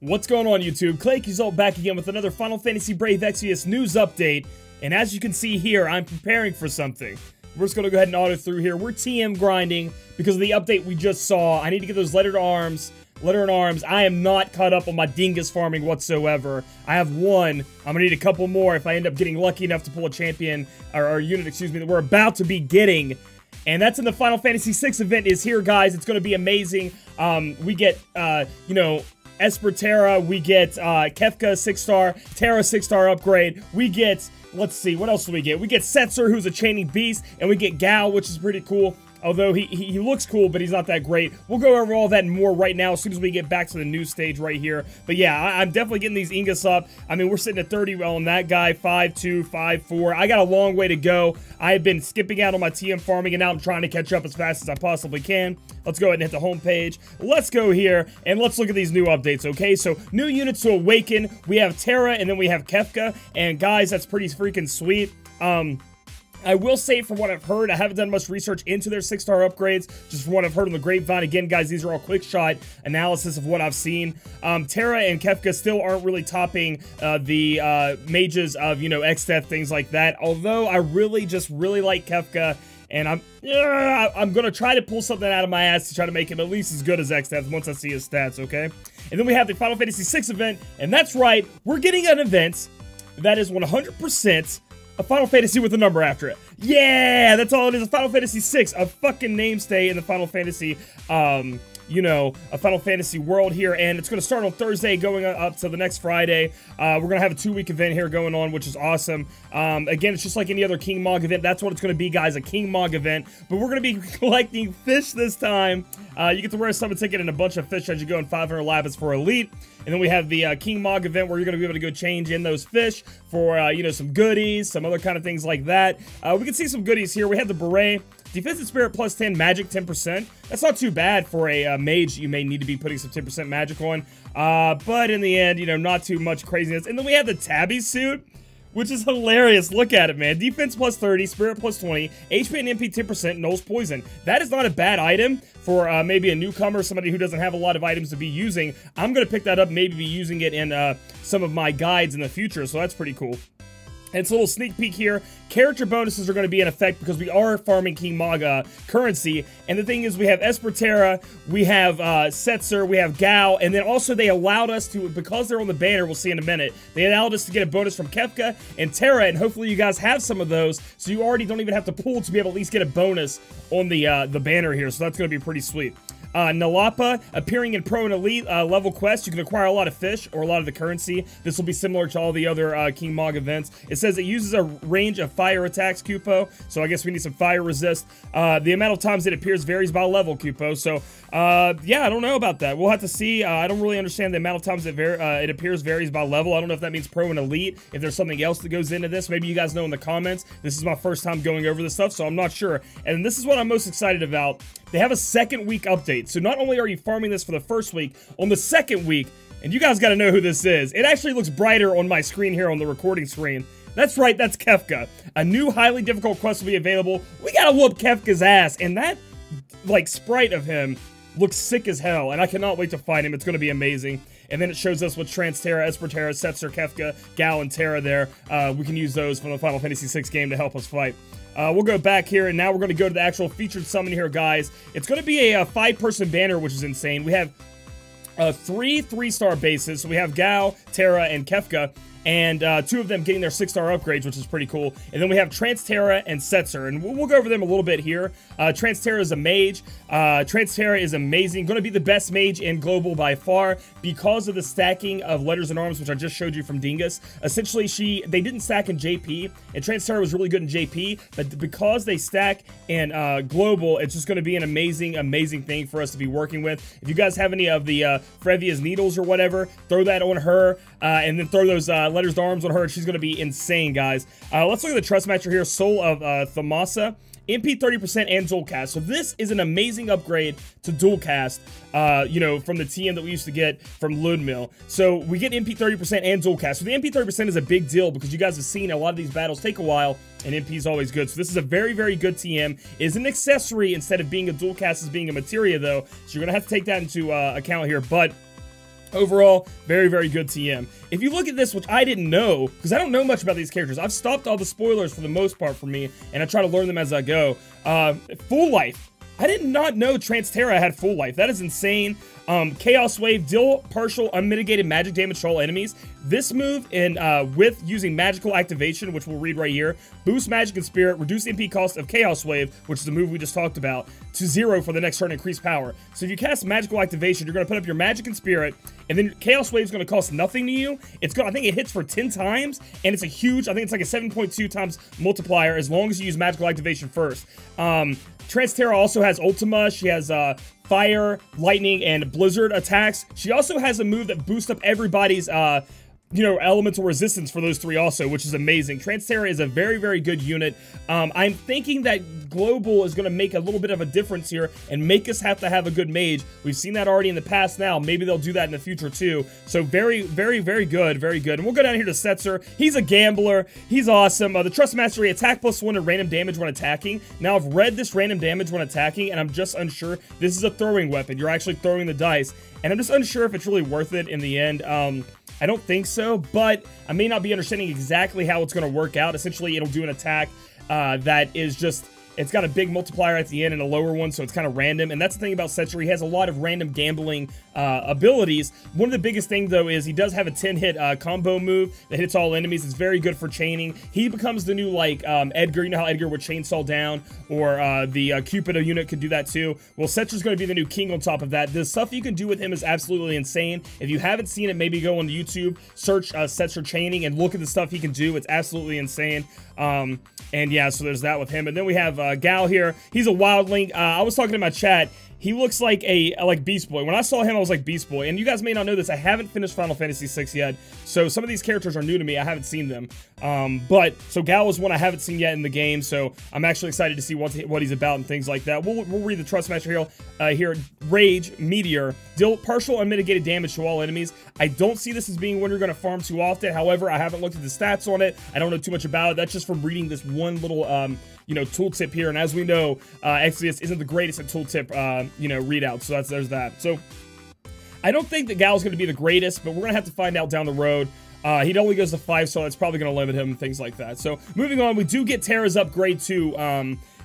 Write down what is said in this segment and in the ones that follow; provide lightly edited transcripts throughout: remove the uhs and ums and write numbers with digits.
What's going on, YouTube? Claic is all back again with another Final Fantasy Brave Exvius news update, and as you can see here, I'm preparing for something. We're just gonna go ahead and auto through here. We're TM grinding because of the update we just saw. I need to get those letter in arms. I am not caught up on my dingus farming whatsoever. I have one. I'm gonna need a couple more if I end up getting lucky enough to pull a champion, or unit, excuse me, that we're about to be getting. And that's in the Final Fantasy VI event is here, guys. It's gonna be amazing. We get, you know, Esper Terra, we get Kefka 6-star, Terra 6-star upgrade, we get, let's see, what else do we get? We get Setzer, who's a chaining beast, and we get Gao, which is pretty cool. Although he looks cool, but he's not that great. We'll go over all that and more right now as soon as we get back to the news stage right here. But yeah, I'm definitely getting these Ingus up. I mean, we're sitting at 30 on that guy, 5-2, 5-4. I got a long way to go. I've been skipping out on my TM farming, and now I'm trying to catch up as fast as I possibly can. Let's go ahead and hit the home page. Let's go here, and let's look at these new updates, okay? So, new units to awaken. We have Terra, and then we have Kefka. And guys, that's pretty freaking sweet. I will say, from what I've heard, I haven't done much research into their 6-star upgrades, just from what I've heard on the grapevine. Again, guys, these are all quick shot analysis of what I've seen. Terra and Kefka still aren't really topping the mages of, you know, X-Death, things like that. Although, I really like Kefka, and I'm gonna try to pull something out of my ass to try to make him at least as good as X-Death once I see his stats, okay? And then we have the Final Fantasy VI event, and that's right, we're getting an event that is 100% a Final Fantasy with a number after it. Yeah, that's all it is. A Final Fantasy VI, a fucking namestay in the Final Fantasy, you know, a Final Fantasy world here, and it's going to start on Thursday, going up to the next Friday. We're going to have a 2-week event here going on, which is awesome. Again, it's just like any other King Mog event. That's what it's going to be, guys, a King Mog event. But we're going to be collecting fish this time. You get to wear a summon ticket and a bunch of fish as you go in 500 lapis for Elite. And then we have the King Mog event where you're going to be able to go change in those fish for, you know, some goodies, some other kind of things like that. We can see some goodies here. We have the beret. Defensive Spirit plus 10, Magic 10%. That's not too bad for a mage you may need to be putting some 10% Magic on. But in the end, you know, not too much craziness. And then we have the Tabby suit, which is hilarious. Look at it, man. Defense plus 30, Spirit plus 20, HP and MP 10%, Knowles Poison. That is not a bad item for maybe a newcomer, somebody who doesn't have a lot of items to be using. I'm going to pick that up, maybe be using it in some of my guides in the future, so that's pretty cool. And it's a little sneak peek here. Character bonuses are going to be in effect because we are farming King Mog currency. And the thing is, we have Esper Terra, we have Setzer, we have Gao, and then also they allowed us to, because they're on the banner, we'll see in a minute, they allowed us to get a bonus from Kefka and Terra, and hopefully you guys have some of those, so you already don't even have to pull to be able to at least get a bonus on the banner here, so that's going to be pretty sweet. Nalapa, appearing in Pro and Elite level quests, you can acquire a lot of fish or a lot of the currency. This will be similar to all the other King Mog events. It says it uses a range of fire attacks, Kupo, so I guess we need some fire resist. The amount of times it appears varies by level, Kupo, so yeah, I don't know about that. We'll have to see. I don't really understand the amount of times it appears varies by level. I don't know if that means Pro and Elite, if there's something else that goes into this. Maybe you guys know in the comments. This is my first time going over this stuff, so I'm not sure. And this is what I'm most excited about. They have a second week update. So not only are you farming this for the first week, on the second week, and you guys got to know who this is. It actually looks brighter on my screen here on the recording screen. That's right, that's Kefka. A new highly difficult quest will be available. We got to whoop Kefka's ass, and that, like, sprite of him looks sick as hell, and I cannot wait to find him. It's going to be amazing. And then it shows us with Trans Terra, Esper Terra, Setzer, Kefka, Gao, and Terra there. We can use those from the Final Fantasy VI game to help us fight. We'll go back here, and now we're going to go to the actual featured summon here, guys. It's going to be a 5-person banner, which is insane. We have 3 3-star bases. So we have Gao, Terra, and Kefka. And 2 of them getting their 6-star upgrades, which is pretty cool. And then we have Trans Terra and Setzer, and we'll go over them a little bit here. Trans Terra is a mage. Trans Terra is amazing. Going to be the best mage in Global by far because of the stacking of letters and arms, which I just showed you from Dingus. Essentially, they didn't stack in JP, and Trans Terra was really good in JP, but because they stack in Global, it's just going to be an amazing thing for us to be working with. If you guys have any of the Frevia's needles or whatever, throw that on her, and then throw those letters to arms on her. She's going to be insane, guys. Let's look at the trust matcher here. Soul of Thamasa. MP 30% and dual cast. So this is an amazing upgrade to dual cast, you know, from the TM that we used to get from Ludmil. So we get MP 30% and dual cast. So the MP 30% is a big deal because you guys have seen a lot of these battles take a while, and MP is always good. So this is a very good TM. It is an accessory instead of being a dual cast as being a materia, though. So you're going to have to take that into account here. But Overall, very, very good TM. If you look at this, which I didn't know, because I don't know much about these characters, I've stopped all the spoilers for the most part for me, and I try to learn them as I go. Full life. I did not know Transtera had full life. That is insane. Chaos Wave, deal partial unmitigated magic damage to all enemies. This move, with using magical activation, which we'll read right here, boost magic and spirit, reduce MP cost of Chaos Wave, which is the move we just talked about, to 0 for the next turn, increase power. So if you cast magical activation, you're going to put up your magic and spirit, and then Chaos Wave is going to cost nothing to you. I think it hits for 10 times, and it's a huge, I think it's like a 7.2 times multiplier as long as you use magical activation first. Transtera also has Ultima. She has fire, lightning, and blizzard attacks. She also has a move that boosts up everybody's elemental resistance for those 3 also, which is amazing. Transtera is a very, very good unit. I'm thinking that Global is going to make a little bit of a difference here and make us have to have a good mage. We've seen that already in the past now. Maybe they'll do that in the future too. So very, very, very good. Very good. And we'll go down here to Setzer. He's a gambler. He's awesome. The Trust Mastery, attack +1 and random damage when attacking. Now, I've read this random damage when attacking, and I'm just unsure. This is a throwing weapon. You're actually throwing the dice. And I'm just unsure if it's really worth it in the end. I don't think so, but I may not be understanding exactly how it's going to work out. Essentially, it'll do an attack that is just... It's got a big multiplier at the end and a lower one, so it's kind of random. And that's the thing about Setzer. He has a lot of random gambling abilities. One of the biggest things, though, is he does have a 10-hit combo move that hits all enemies. It's very good for chaining. He becomes the new, like, Edgar. You know how Edgar would chainsaw down? Or the Cupido unit could do that, too. Well, Setzer's going to be the new king on top of that. The stuff you can do with him is absolutely insane. If you haven't seen it, maybe go on YouTube, search Setzer chaining, and look at the stuff he can do. It's absolutely insane. And yeah, so there's that with him. And then we have Gal here. He's a wildling. I was talking to my chat. He looks like Beast Boy. When I saw him, I was like Beast Boy. And you guys may not know this. I haven't finished Final Fantasy VI yet. So some of these characters are new to me. I haven't seen them. So Gal is one I haven't seen yet in the game. So I'm actually excited to see what he's about and things like that. We'll read the Trust Master here. Rage, Meteor. Deal partial unmitigated damage to all enemies. I don't see this as being one you're going to farm too often. However, I haven't looked at the stats on it. I don't know too much about it. That's just from reading this one little, tooltip here. And as we know, Exvius isn't the greatest at tooltip, readouts. So there's that. So I don't think that Gal's going to be the greatest, but we're going to have to find out down the road. He only goes to 5, so that's probably going to limit him and things like that. So moving on, we do get Terra's upgrade to,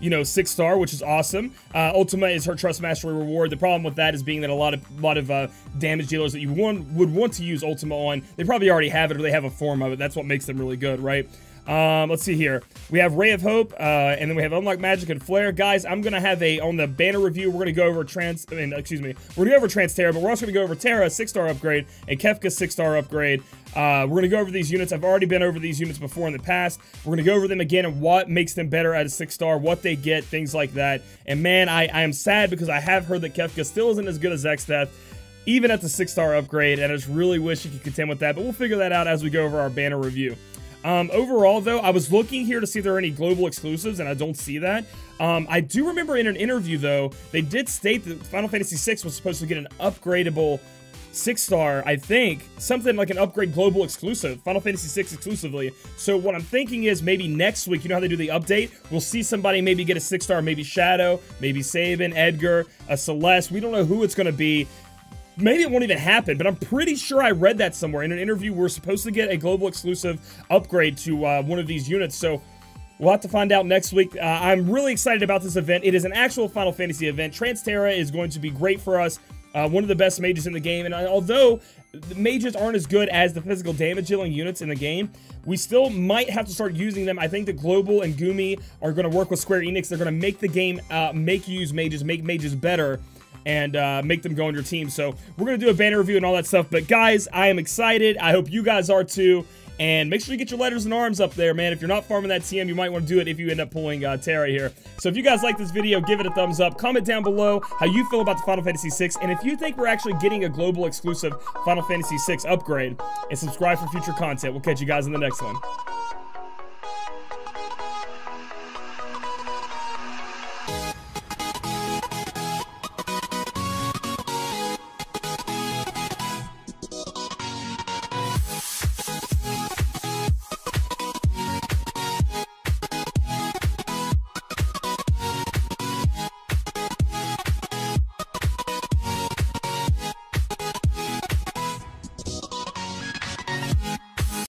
6-star, which is awesome. Ultima is her Trust Mastery reward. The problem with that is being that a lot of damage dealers that you would want to use Ultima on, they probably already have it or they have a form of it. That's what makes them really good, right? Let's see here. We have Ray of Hope, and then we have Unlock Magic and Flare. Guys, I'm going to have on the banner review, we're going to go over we're going to go over Transtera, but we're also going to go over Terra, 6-star upgrade, and Kefka, 6-star upgrade. We're going to go over these units. I've already been over these units before in the past. We're going to go over them again and what makes them better at a 6-star, what they get, things like that. And man, I am sad because I have heard that Kefka still isn't as good as Exdeath, even at the 6-star upgrade, and I just really wish he could contend with that, but we'll figure that out as we go over our banner review. Overall, though, I was looking here to see if there are any global exclusives, and I don't see that. I do remember in an interview, though, they did state that Final Fantasy VI was supposed to get an upgradable 6-star, I think. Something like an upgrade global exclusive. Final Fantasy VI exclusively. So what I'm thinking is maybe next week, you know how they do the update? We'll see somebody maybe get a 6-star, maybe Shadow, maybe Sabin, Edgar, a Celeste. We don't know who it's going to be. Maybe it won't even happen, but I'm pretty sure I read that somewhere. In an interview, we're supposed to get a global exclusive upgrade to one of these units, so we'll have to find out next week. I'm really excited about this event. It is an actual Final Fantasy event. Transtera is going to be great for us. One of the best mages in the game, and although the mages aren't as good as the physical damage dealing units in the game, we still might have to start using them. I think that Global and Gumi are going to work with Square Enix. They're going to make the game, make you use mages, make mages better, and make them go on your team. So we're going to do a banner review and all that stuff. But guys, I am excited. I hope you guys are too. And make sure you get your letters and arms up there, man. If you're not farming that TM, you might want to do it if you end up pulling Terra here. So if you guys like this video, give it a thumbs up. Comment down below how you feel about the Final Fantasy VI. And if you think we're actually getting a global exclusive Final Fantasy VI upgrade. And subscribe for future content. We'll catch you guys in the next one.